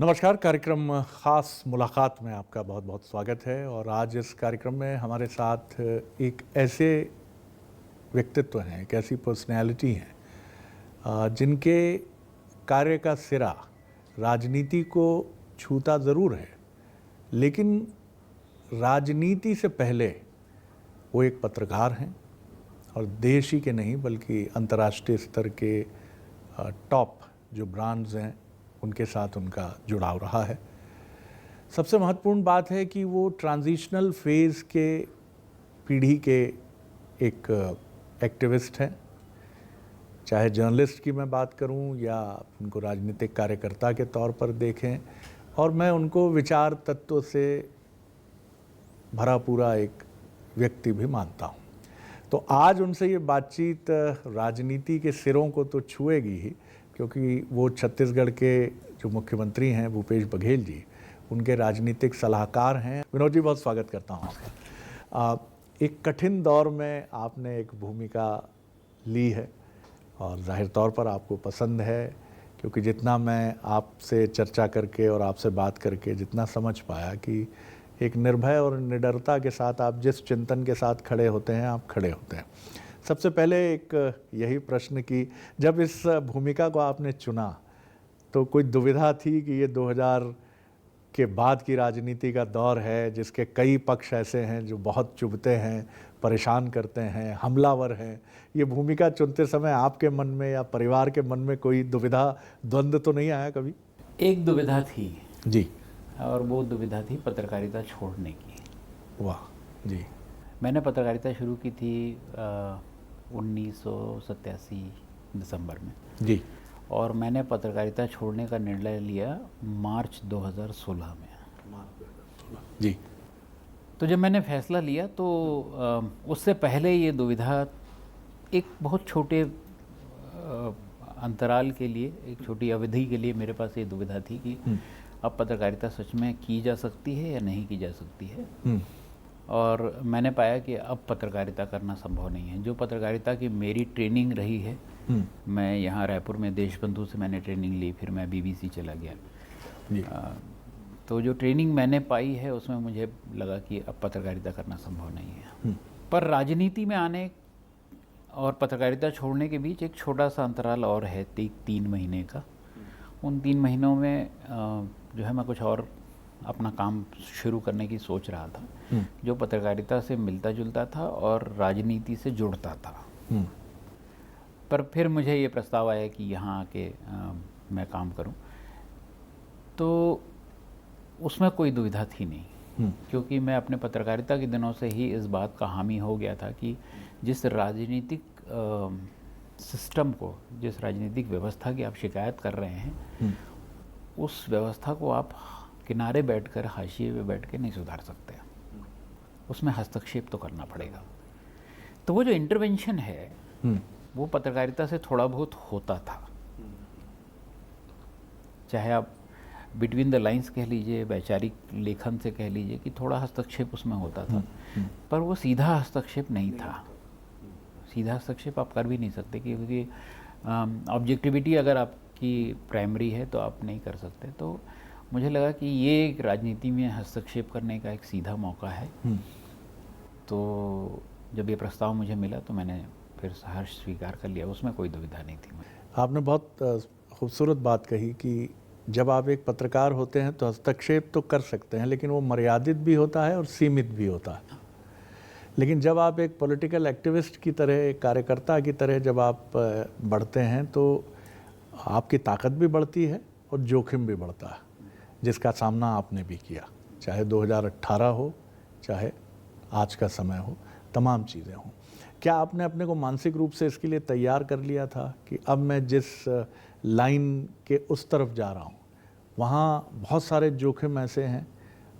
नमस्कार। कार्यक्रम ख़ास मुलाकात में आपका बहुत बहुत स्वागत है। और आज इस कार्यक्रम में हमारे साथ एक ऐसे व्यक्तित्व हैं, एक ऐसी पर्सनैलिटी हैं जिनके कार्य का सिरा राजनीति को छूता ज़रूर है, लेकिन राजनीति से पहले वो एक पत्रकार हैं और देश ही के नहीं बल्कि अंतर्राष्ट्रीय स्तर के टॉप जो ब्रांड्स हैं उनके साथ उनका जुड़ाव रहा है। सबसे महत्वपूर्ण बात है कि वो ट्रांजिशनल फेज़ के पीढ़ी के एक एक्टिविस्ट हैं। चाहे जर्नलिस्ट की मैं बात करूं या उनको राजनीतिक कार्यकर्ता के तौर पर देखें, और मैं उनको विचार तत्व से भरा पूरा एक व्यक्ति भी मानता हूं। तो आज उनसे ये बातचीत राजनीति के सिरों को तो छुएगी ही, क्योंकि वो छत्तीसगढ़ के जो मुख्यमंत्री हैं भूपेश बघेल जी, उनके राजनीतिक सलाहकार हैं। विनोद जी, बहुत स्वागत करता हूँ आपका। एक कठिन दौर में आपने एक भूमिका ली है और जाहिर तौर पर आपको पसंद है, क्योंकि जितना मैं आपसे चर्चा करके और आपसे बात करके जितना समझ पाया कि एक निर्भय और निडरता के साथ आप जिस चिंतन के साथ खड़े होते हैं, आप खड़े होते हैं। सबसे पहले एक यही प्रश्न कि जब इस भूमिका को आपने चुना तो कोई दुविधा थी कि ये 2000 के बाद की राजनीति का दौर है, जिसके कई पक्ष ऐसे हैं जो बहुत चुभते हैं, परेशान करते हैं, हमलावर हैं। ये भूमिका चुनते समय आपके मन में या परिवार के मन में कोई दुविधा, द्वंद्व तो नहीं आया कभी? एक दुविधा थी जी। और वो दुविधा थी पत्रकारिता छोड़ने की। वाह जी। मैंने पत्रकारिता शुरू की थी 1987 दिसंबर में जी। और मैंने पत्रकारिता छोड़ने का निर्णय लिया मार्च 2016 में। जी। तो जब मैंने फैसला लिया तो उससे पहले ये दुविधा एक बहुत छोटे अंतराल के लिए, एक छोटी अवधि के लिए मेरे पास ये दुविधा थी कि अब पत्रकारिता सच में की जा सकती है या नहीं की जा सकती है। और मैंने पाया कि अब पत्रकारिता करना संभव नहीं है। जो पत्रकारिता की मेरी ट्रेनिंग रही है, मैं यहाँ रायपुर में देशबंधु से मैंने ट्रेनिंग ली, फिर मैं बीबीसी चला गया। तो जो ट्रेनिंग मैंने पाई है उसमें मुझे लगा कि अब पत्रकारिता करना संभव नहीं है। पर राजनीति में आने और पत्रकारिता छोड़ने के बीच एक छोटा सा अंतराल और है, 3 महीने का। उन 3 महीनों में जो है मैं कुछ और अपना काम शुरू करने की सोच रहा था, जो पत्रकारिता से मिलता जुलता था और राजनीति से जुड़ता था। पर फिर मुझे ये प्रस्ताव आया कि यहाँ आके मैं काम करूँ, तो उसमें कोई दुविधा थी नहीं, क्योंकि मैं अपने पत्रकारिता के दिनों से ही इस बात का हामी हो गया था कि जिस राजनीतिक सिस्टम को, जिस राजनीतिक व्यवस्था की आप शिकायत कर रहे हैं, उस व्यवस्था को आप किनारे बैठकर, हाशिए पे बैठ के नहीं सुधार सकते। उसमें हस्तक्षेप तो करना पड़ेगा। तो वो जो इंटरवेंशन है वो पत्रकारिता से थोड़ा बहुत होता था। चाहे आप बिटवीन द लाइंस कह लीजिए, वैचारिक लेखन से कह लीजिए, कि थोड़ा हस्तक्षेप उसमें होता था, पर वो सीधा हस्तक्षेप नहीं था। सीधा हस्तक्षेप आप कर भी नहीं सकते, क्योंकि ऑब्जेक्टिविटी अगर आपकी प्राइमरी है तो आप नहीं कर सकते। तो मुझे लगा कि ये एक राजनीति में हस्तक्षेप करने का एक सीधा मौका है। तो जब ये प्रस्ताव मुझे मिला तो मैंने फिर सहर्ष स्वीकार कर लिया, उसमें कोई दुविधा नहीं थी। आपने बहुत खूबसूरत बात कही कि जब आप एक पत्रकार होते हैं तो हस्तक्षेप तो कर सकते हैं, लेकिन वो मर्यादित भी होता है और सीमित भी होता है। लेकिन जब आप एक पॉलिटिकल एक्टिविस्ट की तरह, एक कार्यकर्ता की तरह जब आप बढ़ते हैं तो आपकी ताकत भी बढ़ती है और जोखिम भी बढ़ता है, जिसका सामना आपने भी किया। चाहे 2018 हो, चाहे आज का समय हो, तमाम चीज़ें हों। क्या आपने अपने को मानसिक रूप से इसके लिए तैयार कर लिया था कि अब मैं जिस लाइन के उस तरफ जा रहा हूँ वहाँ बहुत सारे जोखिम ऐसे हैं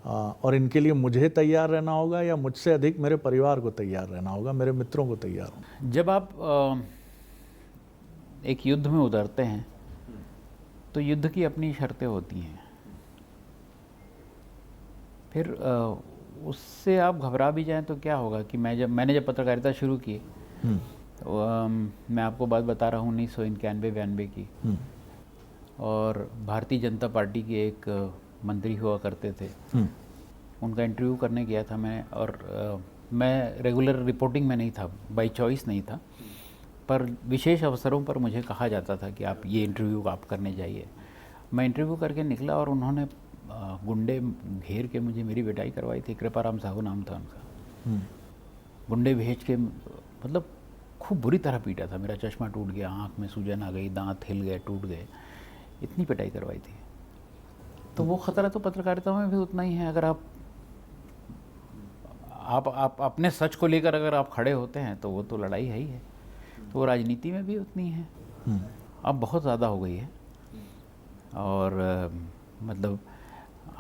और इनके लिए मुझे तैयार रहना होगा, या मुझसे अधिक मेरे परिवार को तैयार रहना होगा, मेरे मित्रों को तैयार होना? जब आप एक युद्ध में उतरते हैं तो युद्ध की अपनी शर्तें होती हैं। फिर उससे आप घबरा भी जाएं तो क्या होगा कि मैंने जब पत्रकारिता शुरू की, तो मैं आपको बात बता रहा हूँ 1991-92 की, और भारतीय जनता पार्टी के एक मंत्री हुआ करते थे, उनका इंटरव्यू करने गया था मैं। और मैं रेगुलर रिपोर्टिंग में नहीं था, बाय चॉइस नहीं था, पर विशेष अवसरों पर मुझे कहा जाता था कि आप ये इंटरव्यू आप करने जाइए। मैं इंटरव्यू करके निकला और उन्होंने गुंडे घेर के मुझे मेरी पिटाई करवाई थी। कृपाराम साहू नाम था उनका। गुंडे भेज के मतलब खूब बुरी तरह पीटा था। मेरा चश्मा टूट गया, आँख में सूजन आ गई, दांत हिल गए, टूट गए, इतनी पिटाई करवाई थी। तो वो ख़तरा तो पत्रकारिता में भी उतना ही है। अगर आप अपने सच को लेकर अगर आप खड़े होते हैं तो वो तो लड़ाई है ही है। तो वो राजनीति में भी उतनी है, अब बहुत ज़्यादा हो गई है। और मतलब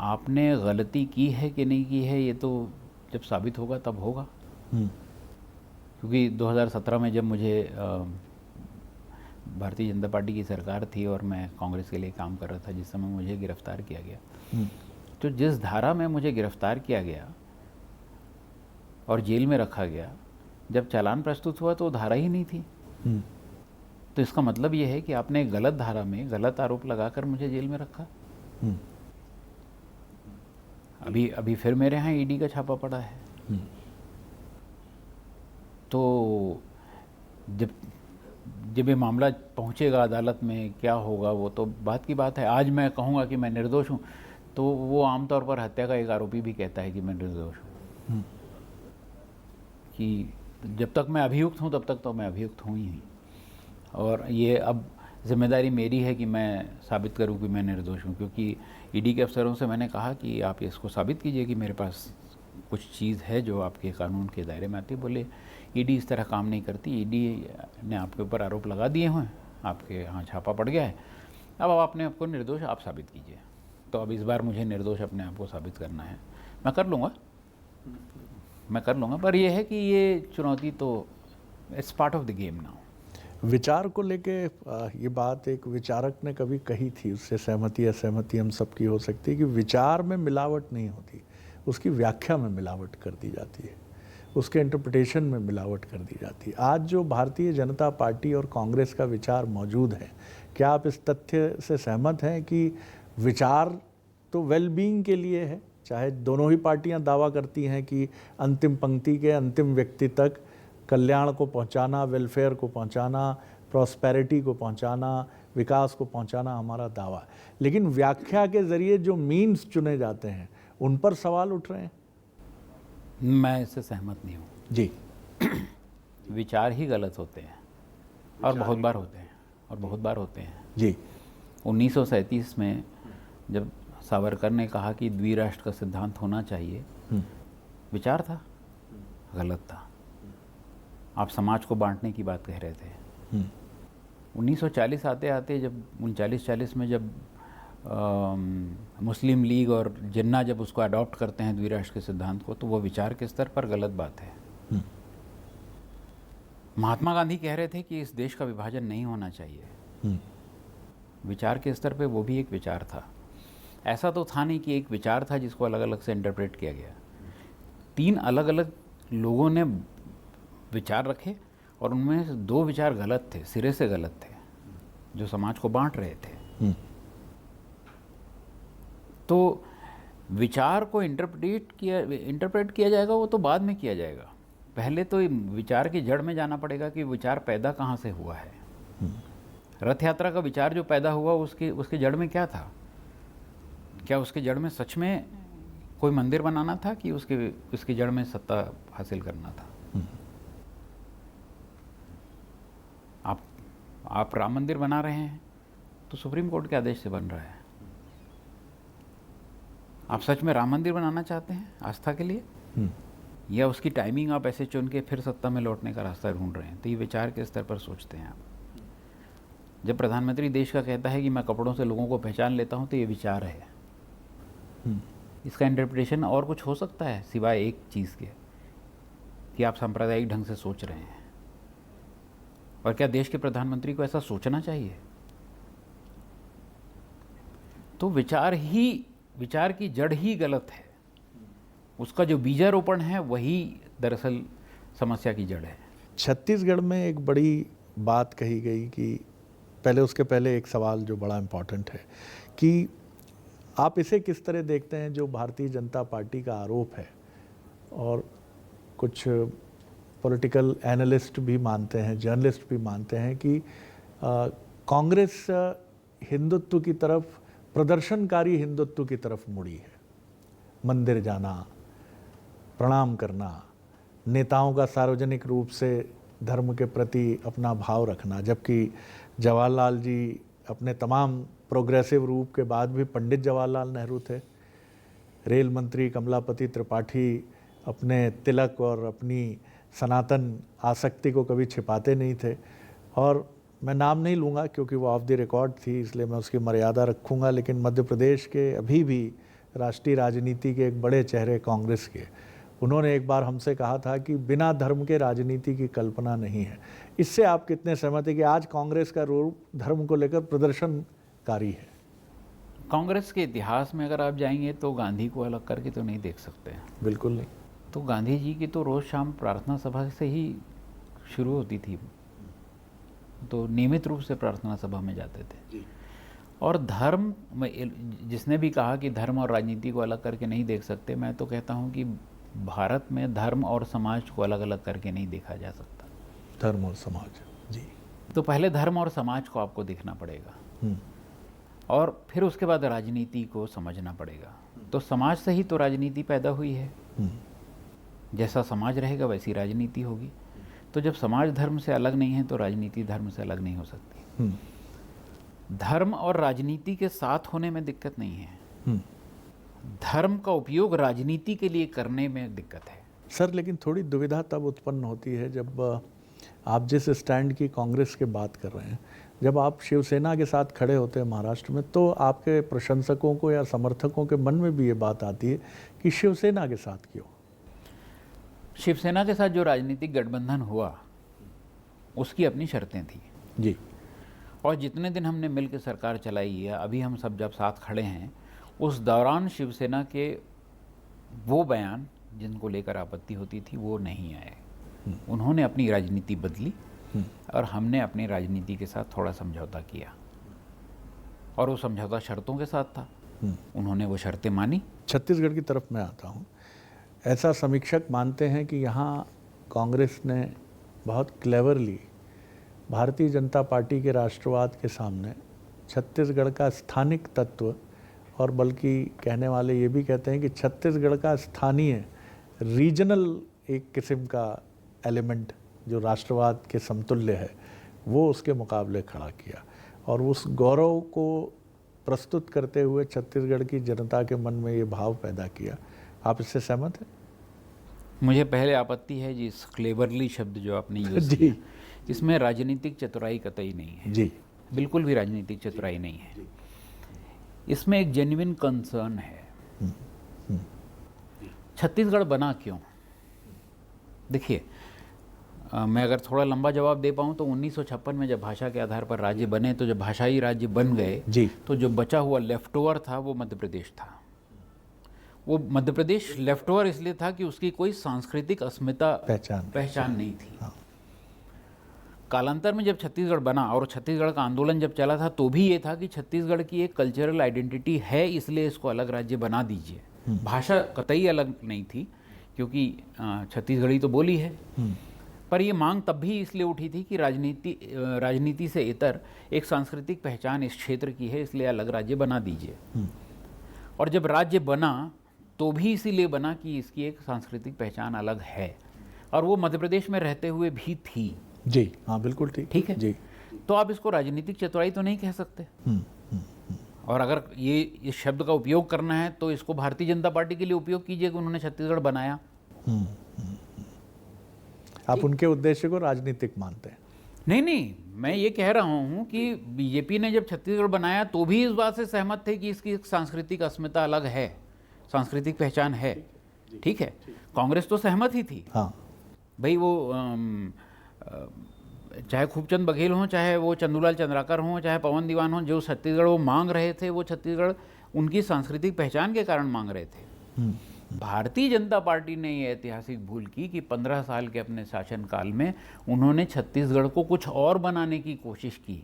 आपने गलती की है कि नहीं की है, ये तो जब साबित होगा तब होगा। क्योंकि 2017 में जब मुझे भारतीय जनता पार्टी की सरकार थी और मैं कांग्रेस के लिए काम कर रहा था, जिस समय मुझे गिरफ्तार किया गया, तो जिस धारा में मुझे गिरफ्तार किया गया और जेल में रखा गया, जब चालान प्रस्तुत हुआ तो वो धारा ही नहीं थी। तो इसका मतलब ये है कि आपने गलत धारा में गलत आरोप लगाकर मुझे जेल में रखा। अभी फिर मेरे यहाँ ईडी का छापा पड़ा है। तो जब ये मामला पहुँचेगा अदालत में, क्या होगा वो तो बात की बात है। आज मैं कहूँगा कि मैं निर्दोष हूँ तो वो आमतौर पर हत्या का एक आरोपी भी कहता है कि मैं निर्दोष हूँ। कि जब तक मैं अभियुक्त हूँ तब तक तो मैं अभियुक्त हूँ ही। और ये अब जिम्मेदारी मेरी है कि मैं साबित करूं कि मैं निर्दोष हूं। क्योंकि ईडी के अफसरों से मैंने कहा कि आप इसको साबित कीजिए कि मेरे पास कुछ चीज़ है जो आपके कानून के दायरे में आती है। बोले ईडी इस तरह काम नहीं करती, ईडी ने आपके ऊपर आरोप लगा दिए हुए हैं, आपके यहाँ छापा पड़ गया है, अब आपने आपको निर्दोष आप साबित कीजिए। तो अब इस बार मुझे निर्दोष अपने आप को साबित करना है। मैं कर लूँगा, पर यह है कि ये चुनौती तो it's part of the game now. विचार को लेके ये बात एक विचारक ने कभी कही थी, उससे सहमति असहमति हम सबकी हो सकती है, कि विचार में मिलावट नहीं होती, उसकी व्याख्या में मिलावट कर दी जाती है, उसके इंटरप्रिटेशन में मिलावट कर दी जाती है। आज जो भारतीय जनता पार्टी और कांग्रेस का विचार मौजूद है, क्या आप इस तथ्य से सहमत हैं कि विचार तो वेलबींग के लिए है? चाहे दोनों ही पार्टियां दावा करती हैं कि अंतिम पंक्ति के अंतिम व्यक्ति तक कल्याण को पहुंचाना, वेलफेयर को पहुंचाना, प्रॉस्पेरिटी को पहुंचाना, विकास को पहुंचाना हमारा दावा है, लेकिन व्याख्या के ज़रिए जो मीन्स चुने जाते हैं उन पर सवाल उठ रहे हैं। मैं इससे सहमत नहीं हूँ जी। विचार ही गलत होते हैं और बहुत बार होते हैं जी। 1937 में जब सावरकर ने कहा कि द्विराष्ट्र का सिद्धांत होना चाहिए, विचार था, गलत था। आप समाज को बांटने की बात कह रहे थे। 1940 आते आते जब 39-40 में जब मुस्लिम लीग और जिन्ना जब उसको अडॉप्ट करते हैं द्विराष्ट्र के सिद्धांत को, तो वो विचार के स्तर पर गलत बात है। महात्मा गांधी कह रहे थे कि इस देश का विभाजन नहीं होना चाहिए। विचार के स्तर पे वो भी एक विचार था। ऐसा तो था नहीं कि एक विचार था जिसको अलग अलग से इंटरप्रेट किया गया। 3 अलग अलग लोगों ने विचार रखे और उनमें से 2 विचार गलत थे, सिरे से गलत थे, जो समाज को बांट रहे थे। तो विचार को इंटरप्रेट किया जाएगा, वो तो बाद में किया जाएगा। पहले तो विचार की जड़ में जाना पड़ेगा कि विचार पैदा कहाँ से हुआ है। रथ यात्रा का विचार जो पैदा हुआ उसके जड़ में क्या था? क्या उसके जड़ में सच में कोई मंदिर बनाना था कि उसकी जड़ में सत्ता हासिल करना था? आप राम मंदिर बना रहे हैं तो सुप्रीम कोर्ट के आदेश से बन रहा है। आप सच में राम मंदिर बनाना चाहते हैं आस्था के लिए, या उसकी टाइमिंग आप ऐसे चुन के फिर सत्ता में लौटने का रास्ता ढूंढ रहे हैं? तो ये विचार के स्तर पर सोचते हैं आप। जब प्रधानमंत्री देश का कहता है कि मैं कपड़ों से लोगों को पहचान लेता हूं, तो ये विचार है। इसका इंटरप्रिटेशन और कुछ हो सकता है सिवाय एक चीज़ के कि आप सांप्रदायिक ढंग से सोच रहे हैं। और क्या देश के प्रधानमंत्री को ऐसा सोचना चाहिए? तो विचार की जड़ ही गलत है। उसका जो बीजारोपण है वही दरअसल समस्या की जड़ है। छत्तीसगढ़ में एक बड़ी बात कही गई कि पहले उसके पहले एक सवाल जो बड़ा इम्पोर्टेंट है कि आप इसे किस तरह देखते हैं जो भारतीय जनता पार्टी का आरोप है और कुछ पॉलिटिकल एनालिस्ट भी मानते हैं, जर्नलिस्ट भी मानते हैं कि कांग्रेस हिंदुत्व की तरफ, प्रदर्शनकारी हिंदुत्व की तरफ मुड़ी है। मंदिर जाना, प्रणाम करना, नेताओं का सार्वजनिक रूप से धर्म के प्रति अपना भाव रखना, जबकि जवाहरलाल जी अपने तमाम प्रोग्रेसिव रूप के बाद भी पंडित जवाहरलाल नेहरू थे। रेल मंत्री कमलापति त्रिपाठी अपने तिलक और अपनी सनातन आसक्ति को कभी छिपाते नहीं थे। और मैं नाम नहीं लूँगा क्योंकि वो ऑफ द रिकॉर्ड थी, इसलिए मैं उसकी मर्यादा रखूँगा, लेकिन मध्य प्रदेश के अभी भी राष्ट्रीय राजनीति के एक बड़े चेहरे कांग्रेस के, उन्होंने एक बार हमसे कहा था कि बिना धर्म के राजनीति की कल्पना नहीं है। इससे आप कितने सहमत हैं कि आज कांग्रेस का रूप धर्म को लेकर प्रदर्शनकारी है? कांग्रेस के इतिहास में अगर आप जाएंगे तो गांधी को अलग करके तो नहीं देख सकते हैं। बिल्कुल नहीं। तो गांधी जी की तो रोज़ शाम प्रार्थना सभा से ही शुरू होती थी, तो नियमित रूप से प्रार्थना सभा में जाते थे जी। और धर्म, जिसने भी कहा कि धर्म और राजनीति को अलग करके नहीं देख सकते, मैं तो कहता हूँ कि भारत में धर्म और समाज को अलग अलग करके नहीं देखा जा सकता। धर्म और समाज जी। तो पहले धर्म और समाज को आपको देखना पड़ेगा और फिर उसके बाद राजनीति को समझना पड़ेगा। तो समाज से ही तो राजनीति पैदा हुई है, जैसा समाज रहेगा वैसी राजनीति होगी। तो जब समाज धर्म से अलग नहीं है तो राजनीति धर्म से अलग नहीं हो सकती। धर्म और राजनीति के साथ होने में दिक्कत नहीं है, धर्म का उपयोग राजनीति के लिए करने में दिक्कत है। सर, लेकिन थोड़ी दुविधा तब उत्पन्न होती है जब आप जिस स्टैंड की कांग्रेस की बात कर रहे हैं, जब आप शिवसेना के साथ खड़े होते हैं महाराष्ट्र में, तो आपके प्रशंसकों को या समर्थकों के मन में भी ये बात आती है कि शिवसेना के साथ क्यों? शिवसेना के साथ जो राजनीतिक गठबंधन हुआ उसकी अपनी शर्तें थी जी। और जितने दिन हमने मिलकर सरकार चलाई है, अभी हम सब जब साथ खड़े हैं, उस दौरान शिवसेना के वो बयान जिनको लेकर आपत्ति होती थी वो नहीं आए। उन्होंने अपनी राजनीति बदली और हमने अपनी राजनीति के साथ थोड़ा समझौता किया और वो समझौता शर्तों के साथ था। उन्होंने वो शर्तें मानी। छत्तीसगढ़ की तरफ मैं आता हूँ। ऐसा समीक्षक मानते हैं कि यहाँ कांग्रेस ने बहुत क्लेवरली भारतीय जनता पार्टी के राष्ट्रवाद के सामने छत्तीसगढ़ का स्थानिक तत्व, और बल्कि कहने वाले ये भी कहते हैं कि छत्तीसगढ़ का स्थानीय रीजनल एक किस्म का एलिमेंट जो राष्ट्रवाद के समतुल्य है, वो उसके मुकाबले खड़ा किया और उस गौरव को प्रस्तुत करते हुए छत्तीसगढ़ की जनता के मन में ये भाव पैदा किया। आप इससे सहमत हैं? मुझे पहले आपत्ति है जिस क्लेवरली शब्द जो आपने यूज़ किया, इसमें राजनीतिक चतुराई कतई नहीं है जी, बिल्कुल भी राजनीतिक चतुराई नहीं है। इसमें एक जेन्युइन कंसर्न है। छत्तीसगढ़ बना क्यों? देखिए, मैं अगर थोड़ा लंबा जवाब दे पाऊँ तो 1956 में जब भाषा के आधार पर राज्य बने, तो जब भाषाई राज्य बन गए जी, तो जो बचा हुआ लेफ्ट ओवर था वो मध्य प्रदेश था। वो मध्य प्रदेश लेफ्ट ओवर इसलिए था कि उसकी कोई सांस्कृतिक अस्मिता पहचान नहीं थी। हाँ। कालांतर में जब छत्तीसगढ़ बना और छत्तीसगढ़ का आंदोलन जब चला था, तो भी ये था कि छत्तीसगढ़ की एक कल्चरल आइडेंटिटी है, इसलिए इसको अलग राज्य बना दीजिए। भाषा कतई अलग नहीं थी क्योंकि छत्तीसगढ़ी तो बोली है, पर ये मांग तब भी इसलिए उठी थी कि राजनीति से इतर एक सांस्कृतिक पहचान इस क्षेत्र की है, इसलिए अलग राज्य बना दीजिए। और जब राज्य बना तो भी इसीलिए बना कि इसकी एक सांस्कृतिक पहचान अलग है, और वो मध्य प्रदेश में रहते हुए भी थी। जी हाँ, बिल्कुल ठीक है जी। तो आप इसको राजनीतिक चतुराई तो नहीं कह सकते। और अगर ये इस शब्द का उपयोग करना है तो इसको भारतीय जनता पार्टी के लिए उपयोग कीजिए कि उन्होंने छत्तीसगढ़ बनाया। आप उनके उद्देश्य को राजनीतिक मानते हैं? नहीं, मैं ये कह रहा हूँ कि बीजेपी ने जब छत्तीसगढ़ बनाया तो भी इस बात से सहमत थे कि इसकी सांस्कृतिक अस्मिता अलग है, सांस्कृतिक पहचान है। ठीक है, कांग्रेस तो सहमत ही थी। हाँ भाई, वो चाहे खूबचंद बघेल हों, चाहे वो चंदूलाल चंद्राकर हों, चाहे पवन दीवान हों, जो छत्तीसगढ़ वो मांग रहे थे, वो छत्तीसगढ़ उनकी सांस्कृतिक पहचान के कारण मांग रहे थे। भारतीय जनता पार्टी ने ये ऐतिहासिक भूल की कि 15 साल के अपने शासनकाल में उन्होंने छत्तीसगढ़ को कुछ और बनाने की कोशिश की।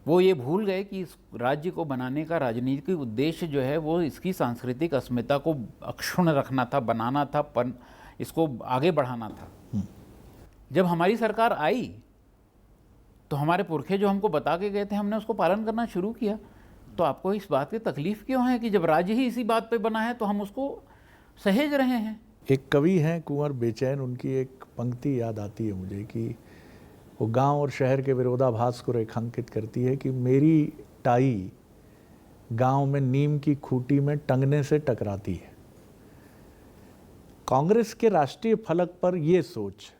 वो ये भूल गए कि इस राज्य को बनाने का राजनीतिक उद्देश्य जो है वो इसकी सांस्कृतिक अस्मिता को अक्षुण्ण रखना था, बनाना था, इसको आगे बढ़ाना था। जब हमारी सरकार आई तो हमारे पुरखे जो हमको बता के गए थे हमने उसको पालन करना शुरू किया। तो आपको इस बात की तकलीफ क्यों है कि जब राज्य ही इसी बात पे बना है तो हम उसको सहेज रहे हैं? एक कवि हैं कुंवर बेचैन, उनकी एक पंक्ति याद आती है मुझे कि वो गांव और शहर के विरोधाभास को रेखांकित करती है कि मेरी टाई गांव में नीम की खूंटी में टंगने से टकराती है। कांग्रेस के राष्ट्रीय फलक पर ये सोच,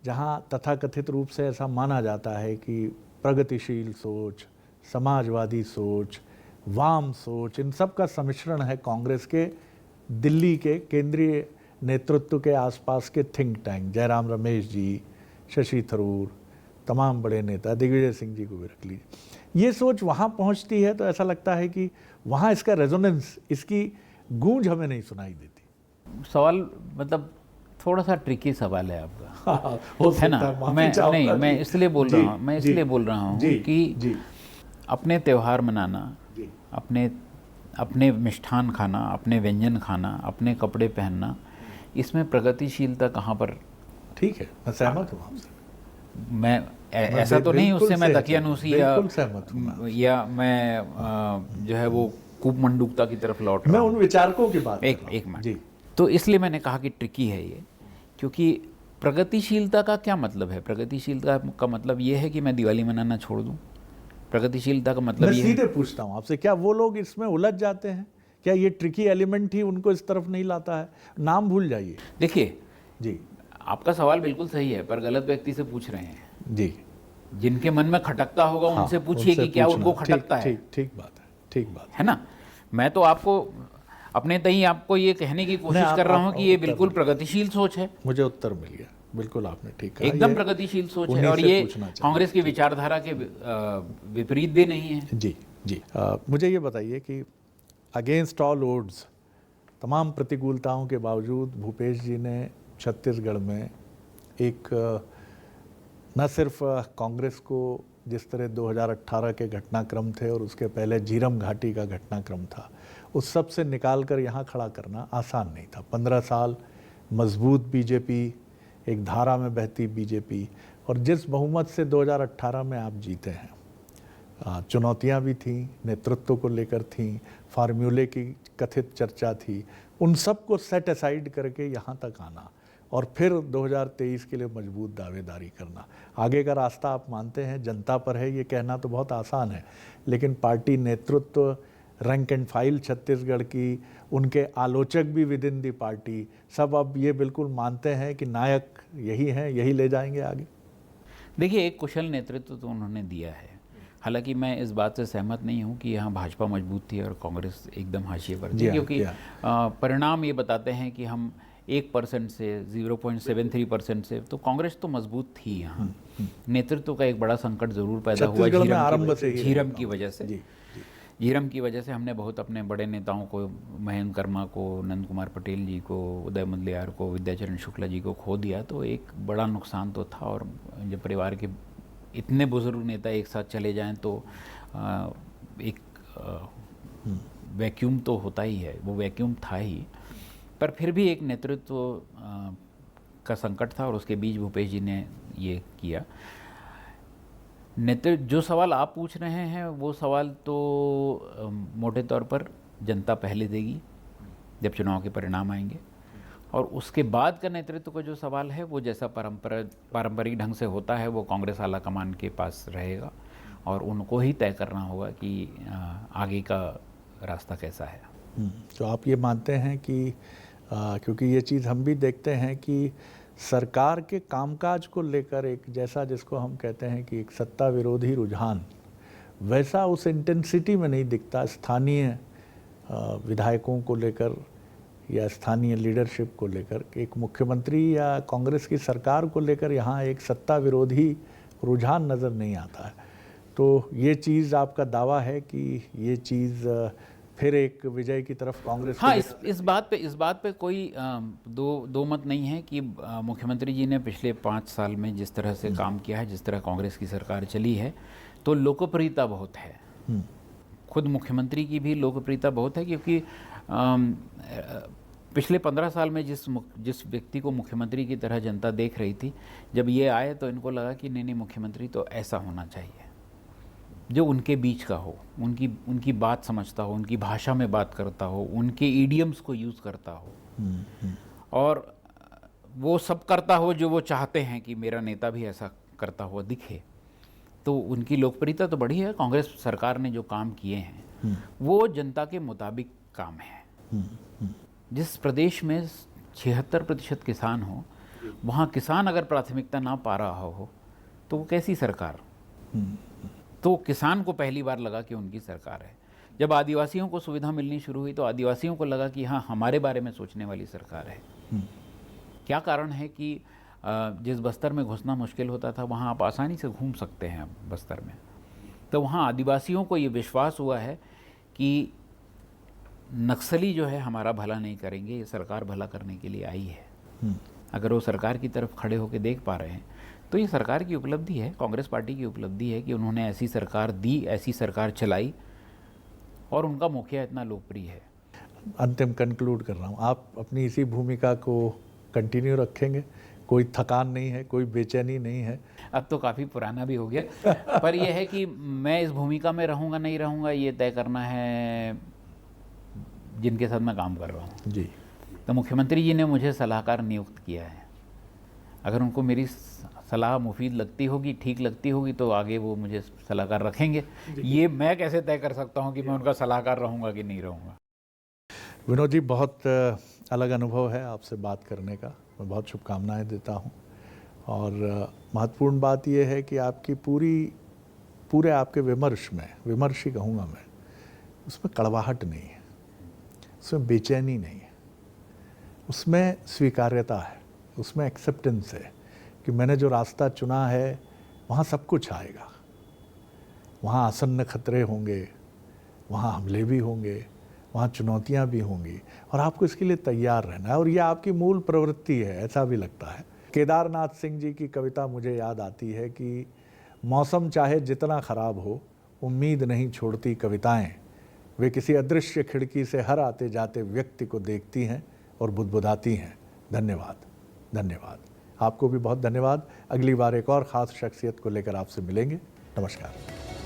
जहां तथाकथित रूप से ऐसा माना जाता है कि प्रगतिशील सोच, समाजवादी सोच, वाम सोच, इन सब का सम्मिश्रण है कांग्रेस के दिल्ली के केंद्रीय नेतृत्व के आसपास के थिंक टैंक, जयराम रमेश जी, शशि थरूर, तमाम बड़े नेता, दिग्विजय सिंह जी को भी रख लीजिए। ये सोच वहाँ पहुँचती है तो ऐसा लगता है कि वहाँ इसका रेजोनेंस, इसकी गूंज हमें नहीं सुनाई देती। सवाल मतलब थोड़ा सा ट्रिकी सवाल है आपका, हो है ना? सकता है, मैं इसलिए बोल रहा हूँ, मैं इसलिए बोल रहा हूँ कि जी, अपने त्यौहार मनाना, जी, अपने मिष्ठान खाना, अपने व्यंजन खाना, अपने कपड़े पहनना, इसमें प्रगतिशीलता कहाँ पर? ठीक है, मैं सहमत हूँ आपसे। मैं ऐसा तो नहीं उससे मैं दकियानूसी या मैं जो है वो कूपमंडूकता की तरफ लौट रहा मैं हूँ। उन विचारकों की बात एक मिनट जी। तो इसलिए मैंने कहा कि ट्रिकी है ये, क्योंकि प्रगतिशीलता का क्या मतलब है? प्रगतिशीलता का मतलब ये है कि मैं दिवाली मनाना छोड़ दूं? प्रगतिशीलता का मतलब मैं ये सीधे पूछता हूँ आपसे, क्या वो लोग इसमें उलझ जाते हैं? क्या ये ट्रिकी एलिमेंट ही उनको इस तरफ नहीं लाता है? नाम भूल जाइए। देखिए जी, आपका सवाल बिल्कुल सही है, पर गलत व्यक्ति से पूछ रहे हैं। जी, जिनके मन में खटकता होगा उनसे पूछिए कि क्या उनको खटकता है। ठीक बात है, ठीक बात है ना? मैं तो आपको अपने तई आपको ये कहने की कोशिश कर रहा हूँ कि ये बिल्कुल प्रगतिशील सोच है। मुझे उत्तर मिल गया, बिल्कुल आपने ठीक कहा, एकदम प्रगतिशील सोच है और ये कांग्रेस की विचारधारा के विपरीत भी नहीं है। जी जी। मुझे ये बताइए कि अगेंस्ट ऑल ओड्स, तमाम प्रतिकूलताओं के बावजूद भूपेश जी ने छत्तीसगढ़ में एक न सिर्फ कांग्रेस को जिस तरह 2018 के घटनाक्रम थे और उसके पहले झीरम घाटी का घटनाक्रम था, उस सब से निकाल कर यहाँ खड़ा करना आसान नहीं था। 15 साल मजबूत बीजेपी, एक धारा में बहती बीजेपी, और जिस बहुमत से 2018 में आप जीते हैं, चुनौतियाँ भी थीं, नेतृत्व को लेकर थीं, फार्मूले की कथित चर्चा थी, उन सब को सेट असाइड करके यहाँ तक आना और फिर 2023 के लिए मजबूत दावेदारी करना। आगे का रास्ता आप मानते हैं जनता पर है, ये कहना तो बहुत आसान है, लेकिन पार्टी नेतृत्व, रैंक एंड फाइल छत्तीसगढ़ की, उनके आलोचक भी विद इन दी पार्टी, सब अब ये बिल्कुल मानते हैं कि नायक यही हैं, यही ले जाएंगे आगे। देखिए, एक कुशल नेतृत्व तो उन्होंने दिया है। हालांकि मैं इस बात से सहमत नहीं हूं कि यहाँ भाजपा मजबूत थी और कांग्रेस एकदम हाशिए पर थी, क्योंकि परिणाम ये बताते हैं कि हम 1% से 0.73% से, तो कांग्रेस तो मजबूत थी यहाँ। नेतृत्व का एक बड़ा संकट जरूर पैदा हुआ झीरम की वजह से। झीरम की वजह से हमने बहुत अपने बड़े नेताओं को, महेंद्र कर्मा को, नंद कुमार पटेल जी को, उदय मुदलियार को, विद्याचरण शुक्ला जी को खो दिया, तो एक बड़ा नुकसान तो था। और जब परिवार के इतने बुजुर्ग नेता एक साथ चले जाएं तो एक वैक्यूम तो होता ही है, वो वैक्यूम था ही, पर फिर भी एक नेतृत्व का संकट था और उसके बीच भूपेश जी ने ये किया। जो सवाल आप पूछ रहे हैं वो सवाल तो मोटे तौर पर जनता पहले देगी जब चुनाव के परिणाम आएंगे, और उसके बाद का नेतृत्व का जो सवाल है वो जैसा पारंपरिक ढंग से होता है वो कांग्रेस आला कमान के पास रहेगा और उनको ही तय करना होगा कि आगे का रास्ता कैसा है। तो आप ये मानते हैं कि क्योंकि ये चीज़ हम भी देखते हैं कि सरकार के कामकाज को लेकर एक जैसा जिसको हम कहते हैं कि एक सत्ता विरोधी रुझान, वैसा उस इंटेंसिटी में नहीं दिखता स्थानीय विधायकों को लेकर या स्थानीय लीडरशिप को लेकर। एक मुख्यमंत्री या कांग्रेस की सरकार को लेकर यहाँ एक सत्ता विरोधी रुझान नज़र नहीं आता है। तो ये चीज़ आपका दावा है कि ये चीज़ फिर एक विजय की तरफ कांग्रेस? हाँ, इस बात पे कोई दो मत नहीं है कि मुख्यमंत्री जी ने पिछले 5 साल में जिस तरह से काम किया है, जिस तरह कांग्रेस की सरकार चली है, तो लोकप्रियता बहुत है। खुद मुख्यमंत्री की भी लोकप्रियता बहुत है, क्योंकि पिछले 15 साल में जिस व्यक्ति को मुख्यमंत्री की तरह जनता देख रही थी, जब ये आए तो इनको लगा कि नहीं मुख्यमंत्री तो ऐसा होना चाहिए जो उनके बीच का हो, उनकी बात समझता हो, उनकी भाषा में बात करता हो, उनके ईडियम्स को यूज़ करता हो और वो सब करता हो जो वो चाहते हैं कि मेरा नेता भी ऐसा करता हुआ दिखे। तो उनकी लोकप्रियता तो बढ़ी है। कांग्रेस सरकार ने जो काम किए हैं वो जनता के मुताबिक काम है। जिस प्रदेश में 76% किसान हो, वहाँ किसान अगर प्राथमिकता ना पा रहा हो तो वो कैसी सरकार? तो किसान को पहली बार लगा कि उनकी सरकार है। जब आदिवासियों को सुविधा मिलनी शुरू हुई तो आदिवासियों को लगा कि हाँ, हमारे बारे में सोचने वाली सरकार है। क्या कारण है कि जिस बस्तर में घुसना मुश्किल होता था वहाँ आप आसानी से घूम सकते हैं बस्तर में। तो वहाँ आदिवासियों को ये विश्वास हुआ है कि नक्सली जो है हमारा भला नहीं करेंगे, ये सरकार भला करने के लिए आई है। अगर वो सरकार की तरफ खड़े होकर देख पा रहे हैं तो ये सरकार की उपलब्धि है, कांग्रेस पार्टी की उपलब्धि है कि उन्होंने ऐसी सरकार दी, ऐसी सरकार चलाई और उनका मुखिया इतना लोकप्रिय है। अंतिम कंक्लूड कर रहा हूँ, आप अपनी इसी भूमिका को कंटिन्यू रखेंगे? कोई थकान नहीं है, कोई बेचैनी नहीं है? अब तो काफ़ी पुराना भी हो गया पर यह है कि मैं इस भूमिका में रहूँगा नहीं रहूँगा ये तय करना है जिनके साथ मैं काम कर रहा हूँ जी। तो मुख्यमंत्री जी ने मुझे सलाहकार नियुक्त किया है। अगर उनको मेरी सलाह मुफीद लगती होगी, ठीक लगती होगी तो आगे वो मुझे सलाहकार रखेंगे। ये मैं कैसे तय कर सकता हूँ कि मैं उनका सलाहकार रहूँगा कि नहीं रहूँगा। विनोद जी, बहुत अलग अनुभव है आपसे बात करने का। मैं बहुत शुभकामनाएं देता हूं और महत्वपूर्ण बात यह है कि आपकी पूरे आपके विमर्श ही कहूँगा मैं, उसमें कड़वाहट नहीं है, उसमें बेचैनी नहीं है, उसमें स्वीकार्यता है, उसमें एक्सेप्टेंस है कि मैंने जो रास्ता चुना है वहाँ सब कुछ आएगा। वहाँ आसन्न खतरे होंगे, वहाँ हमले भी होंगे, वहाँ चुनौतियाँ भी होंगी और आपको इसके लिए तैयार रहना है और ये आपकी मूल प्रवृत्ति है, ऐसा भी लगता है। केदारनाथ सिंह जी की कविता मुझे याद आती है कि मौसम चाहे जितना ख़राब हो, उम्मीद नहीं छोड़ती कविताएं, वे किसी अदृश्य खिड़की से हर आते जाते व्यक्ति को देखती हैं और बुदबुदाती हैं। धन्यवाद, धन्यवाद। आपको भी बहुत धन्यवाद। अगली बार एक और ख़ास शख्सियत को लेकर आपसे मिलेंगे। नमस्कार।